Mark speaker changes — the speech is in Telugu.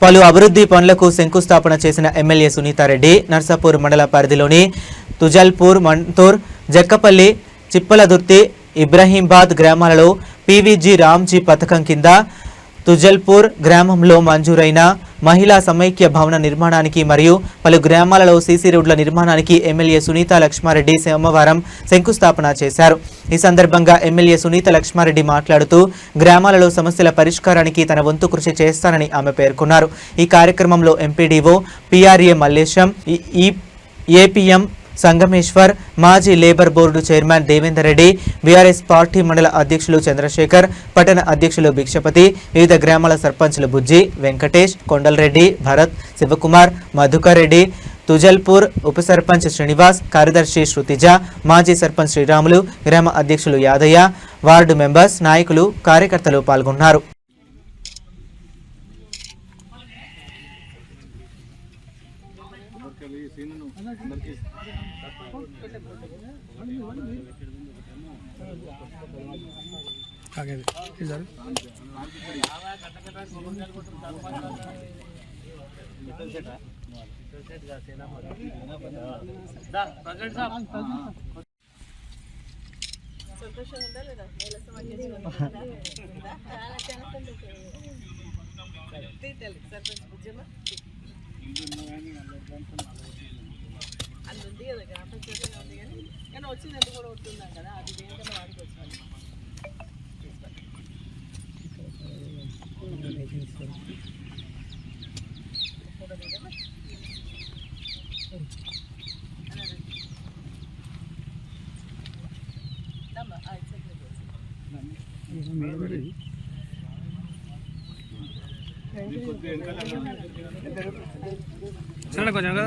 Speaker 1: పలు అభివృద్ధి పనులకు శంకుస్థాపన చేసిన ఎమ్మెల్యే సునీతారెడ్డి నర్సాపూర్ మండల పరిధిలోని తుజల్పూర్, మంతూర్, జక్కపల్లి, చిప్పలదుర్తి, ఇబ్రహీంబాద్ గ్రామాలలో పీవీజీ రామ్జీ పథకం కింద తుజల్పూర్ గ్రామంలో మంజూరైన మహిళా సమైక్య భవన నిర్మాణానికి మరియు పలు గ్రామాలలో సీసీ రోడ్ల నిర్మాణానికి ఎమ్మెల్యే సునీత లక్ష్మారెడ్డి సోమవారం శంకుస్థాపన చేశారు. ఈ సందర్భంగా ఎమ్మెల్యే సునీత లక్ష్మారెడ్డి మాట్లాడుతూ గ్రామాలలో సమస్యల పరిష్కారానికి తన వంతు కృషి చేస్తానని ఆమె పేర్కొన్నారు. ఈ కార్యక్రమంలో MPDO PRA Mallesham, APM Sangameshwar, మాజీ labour board chairman Devender Reddy, BRS party మండల అధ్యక్షులు చంద్రశేఖర్, పట్టణ అధ్యక్షులు భిక్షపతి, వివిధ గ్రామాల సర్పంచ్లు బుజ్జి, వెంకటేష్, కొండలరెడ్డి, భరత్, శివకుమార్, మధుకర్ రెడ్డి, తుజల్పూర్ ఉప సర్పంచ్ శ్రీనివాస్, కార్యదర్శి శృతిజ, మాజీ సర్పంచ్ శ్రీరాములు, గ్రామ అధ్యక్షులు యాదయ్య, వార్డు మెంబర్స్, నాయకులు, కార్యకర్తలు పాల్గొన్నారు.
Speaker 2: సంతోషంగా ఉందా లేదా? సర్పంచ్ బుజ్జమ్మ అది ఉంది కదా, గ్రామ పంచాయతీ ఉంది కానీ వచ్చిందంటే కూడా ఉంటున్నాం కదా, అది దేనికన్నా వాడికి వచ్చాను.
Speaker 3: కొంచెం కదా